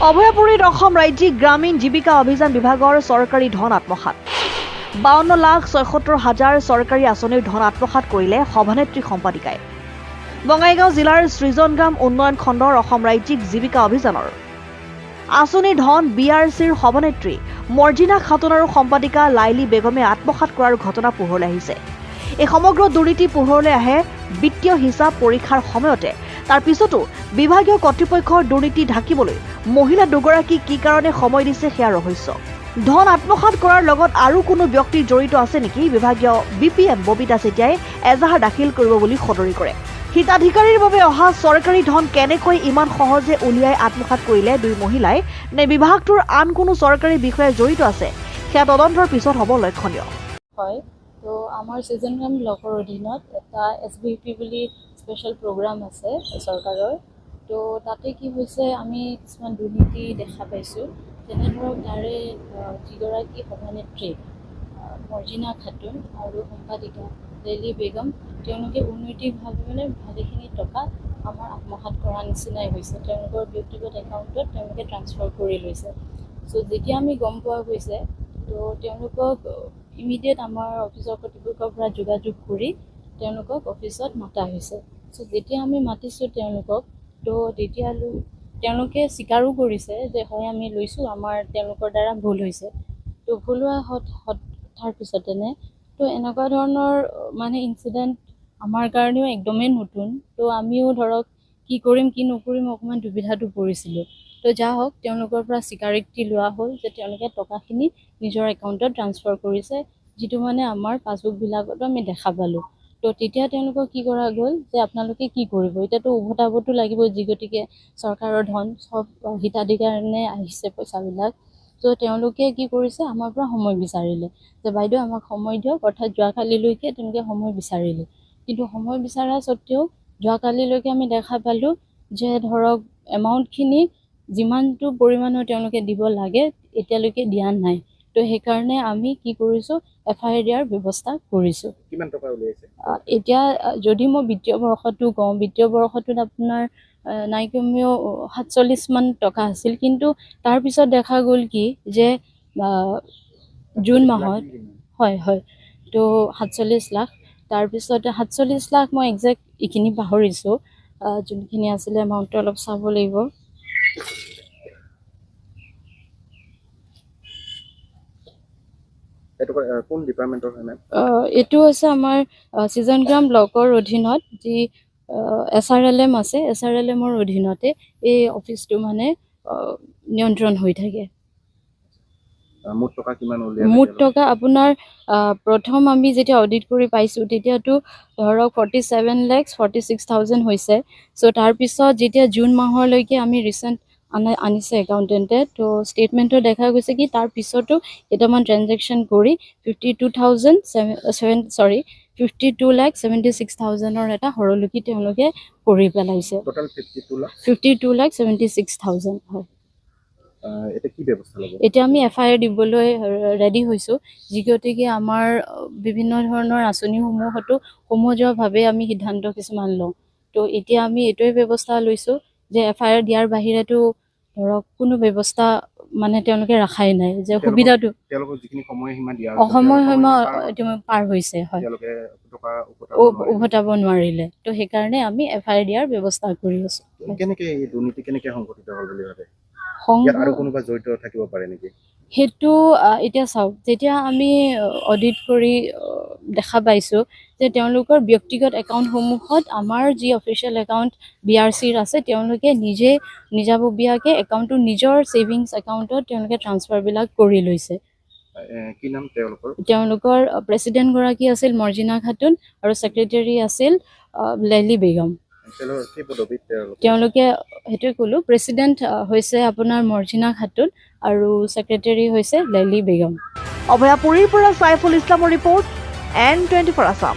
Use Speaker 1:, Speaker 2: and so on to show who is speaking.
Speaker 1: অভয়াপুৰীত অসম ৰাজ্যিক গ্ৰামীণ জীৱিকা অভিযান বিভাগৰ চৰকাৰী ধন আত্মসাত 52,76,000 চৰকাৰী আঁচনিৰ ধন আত্মসাত কৰিলে সভানেত্ৰী সম্পাদিকাই। বঙাইগাঁও জিলাৰ সৃজনগ্ৰাম উন্নয়ন খণ্ডৰ অসম ৰাজ্যিক জীৱিকা অভিযানৰ আঁচনিৰ ধন BRCৰ সভানেত্ৰী মৰ্জিনা খাতুন আৰু সম্পাদিকা লাইলী বেগমে আত্মসাত কৰাৰ ঘটনা পোহৰলৈ আহিছে। এই সমগ্ৰ দুৰ্নীতি পোহৰলৈ আহে বিত্তীয় হিচাপ পৰীক্ষাৰ সময়তে। তাৰ পিছতো বিভাগীয় কৰ্তৃপক্ষৰ দুৰ্নীতি ঢাকিবলৈ মহিলা দুগৰাকীক কি কাৰণে সময় দিছে সেয়া ৰহস্য। ধন আত্মসাত কৰাৰ লগত আৰু কোনো ব্যক্তি জড়িত আছে নেকি? বিভাগীয় BPM ববিতা চেতিয়াই এজাহাৰ দাখিল কৰিব বুলি সদৰি কৰে। হিতাধিকাৰীৰ বাবে অহা চৰকাৰী ধন কেনেকৈ ইমান সহজে উলিয়াই আত্মসাত কৰিলে দুই মহিলাই নে বিভাগটোৰ আন কোনো চৰকাৰী বিষয়া জড়িত আছে সেয়া তদন্তৰ পিছত হ'ব লক্ষণীয়।
Speaker 2: হয়, তো আমাৰ সৃজনগ্ৰাম ব্লকৰ অধীনত এটা SBP বুলি স্পেচিয়েল প্ৰগ্ৰাম আছে চৰকাৰৰ। তো তাতে কি হৈছে, আমি কিছুমান দুৰ্নীতি দেখা পাইছোঁ। যেনে ধৰক তাৰে যিগৰাকী সভানেত্ৰী মৰ্জিনা খাতুন আৰু সম্পাদিকা লাইলী বেগম, তেওঁলোকে অনৈতিকভাৱে ভালেখিনি টকা আমাৰ আত্মসাত কৰা নিচিনাই হৈছে। তেওঁলোকৰ ব্যক্তিগত একাউণ্টত তেওঁলোকে ট্ৰান্সফাৰ কৰি লৈছে। চ' যেতিয়া আমি গম পোৱা গৈছে, তো তেওঁলোকক ইমিডিয়েট আমাৰ অফিচৰ কৰ্তৃপক্ষৰ পৰা যোগাযোগ কৰি তেওঁলোকক অফিচত মাতা হৈছে। চ' যেতিয়া আমি মাতিছোঁ তেওঁলোকক, তো তেতিয়ালৈ তেওঁলোকে স্বীকাৰো কৰিছে যে হয় আমি লৈছোঁ, আমাৰ তেওঁলোকৰ দ্বাৰা ভুল হৈছে। তো ভুল হোৱাৰ পিছতেনে তো এনেকুৱা ধৰণৰ মানে ইনচিডেণ্ট আমাৰ কাৰণেও একদমেই নতুন। তো আমিও ধৰক কি কৰিম কি নকৰিম অকণমান দুবিধাটো পৰিছিলোঁ। তো যা হওক, তেওঁলোকৰ পৰা স্বীকাৰোক্তি লোৱা হ'ল যে তেওঁলোকে টকাখিনি নিজৰ একাউণ্টত ট্ৰান্সফাৰ কৰিছে, যিটো মানে আমাৰ পাছবুকবিলাকতো আমি দেখা পালোঁ। তো তেতিয়া তেওঁলোকক কি কৰা গ'ল যে আপোনালোকে কি কৰিব, এতিয়াতো উভতাবতো লাগিব, যি গতিকে চৰকাৰৰ ধন চব হিতাধিকাৰীয়ে আহিছে পইচাবিলাক। তো তেওঁলোকে কি কৰিছে, আমাৰ পৰা সময় বিচাৰিলে যে বাইদেউ আমাক সময় দিয়ক, অৰ্থাৎ যোৱাকালিলৈকে তেওঁলোকে সময় বিচাৰিলে। কিন্তু সময় বিচৰা স্বত্তেও যোৱাকালিলৈকে আমি দেখা পালোঁ যে ধৰক এমাউণ্টখিনি যিমানটো পৰিমাণৰ তেওঁলোকে দিব লাগে এতিয়ালৈকে দিয়া নাই। তো সেইকাৰণে আমি কি কৰিছোঁ, FIR দিয়াৰ ব্যৱস্থা কৰিছোঁ।
Speaker 3: কিমান টকা উলিয়াইছে?
Speaker 2: এতিয়া যদি মই বিত্তীয় বৰ্ষটো কওঁ, বিত্তীয় বৰ্ষটোত আপোনাৰ নাই কমেও 47 মান টকা আছিল। কিন্তু তাৰপিছত দেখা গ'ল কি যে জুন মাহত হয় তো 47 লাখ, তাৰপিছতে 47 লাখ মই একজেক্ট এইখিনি পাহৰিছোঁ, যোনখিনি আছিলে এমাউণ্টটো অলপ চাব লাগিব।
Speaker 3: কোন ডিপাৰ্টমেণ্টৰ হয় মেম?
Speaker 2: এইটো হৈছে আমাৰ সৃজনগ্ৰাম ব্লকৰ অধীনত যি SRLM আছে, SRLMৰ অধীনতে এই অফিচটো মানে নিয়ন্ত্ৰণ হৈ থাকে।
Speaker 3: মুঠ টকা কিমান উলিয়াইছে?
Speaker 2: মুঠ টকা আপোনাৰ প্ৰথম আমি যেতিয়া অডিট কৰি পাইছোঁ তেতিয়াতো ধৰক 47,46,000 হৈছে। চ' তাৰপিছত যেতিয়া জুন মাহলৈকে আমি ৰিচেণ্ট আনিছে একাউণ্টেণ্টে, তো ষ্টেটমেণ্টত দেখা গৈছে কি তাৰ পিছতো কেইটামান ট্ৰেনজেকশ্যন কৰি 52,76,000 এটা সৰলকি তেওঁলোকে কৰি পেলাইছে।
Speaker 3: টোটেল
Speaker 2: 52,76,000 হয়।
Speaker 3: এতিয়া কি ব্যৱস্থা ল'ব?
Speaker 2: এতিয়া আমি FIR দিবলৈ ৰেডি হৈছোঁ, যি গতিকে আমাৰ বিভিন্ন ধৰণৰ আঁচনিসমূহতো সমজুৱাভাৱে আমি সিদ্ধান্ত কিছুমান লওঁ। তো এতিয়া আমি এইটোৱে ব্যৱস্থা লৈছোঁ যে FIR দিয়াৰ বাহিৰেতো ধৰক কোনো ব্যৱস্থা মানে তেওঁলোকে ৰখাই নাই, যে সুবিধাটো
Speaker 3: তেওঁলোকক যিখিনি সময়সীমা দিয়া
Speaker 2: সময়সীমা পাৰ হৈছে, হয়, উভতাব নোৱাৰিলে। তো সেইকাৰণে আমি FIR দিয়াৰ ব্যৱস্থা কৰি আছোঁ।
Speaker 3: কেনেকৈ এই দুৰ্নীতি কেনেকৈ সংঘটিত হ'ল বুলি ভাবে? আৰু কোনোবা জড়িত থাকিব পাৰে নেকি?
Speaker 2: সেইটো এতিয়া চাওক, যেতিয়া আমি অডিট কৰি দেখা পাইছোঁ যে তেওঁলোকৰ ব্যক্তিগত একাউণ্টসমূহত আমাৰ যি অফিচিয়েল একাউণ্ট BRCৰ আছে, তেওঁলোকে নিজাববীয়াকৈ একাউণ্টটো নিজৰ ছেভিংছ একাউণ্টত তেওঁলোকে ট্ৰান্সফাৰবিলাক কৰি লৈছে।
Speaker 3: কি নাম তেওঁলোকৰ?
Speaker 2: তেওঁলোকৰ প্ৰেছিডেণ্টগৰাকী আছিল মৰ্জিনা খাতুন আৰু ছেক্ৰেটাৰী আছিল লাইলী বেগম। তেওঁলোকে সেইটোৱে ক'লোঁ, প্ৰেছিডেণ্ট হৈছে আপোনাৰ মৰ্জিনা খাতুন আৰু ছেক্ৰেটাৰী হৈছে লাইলী বেগম।
Speaker 1: অভয়াপুৰীৰ পৰা চাইফুল ইছলামৰ ৰিপৰ্ট, N24 আছাম।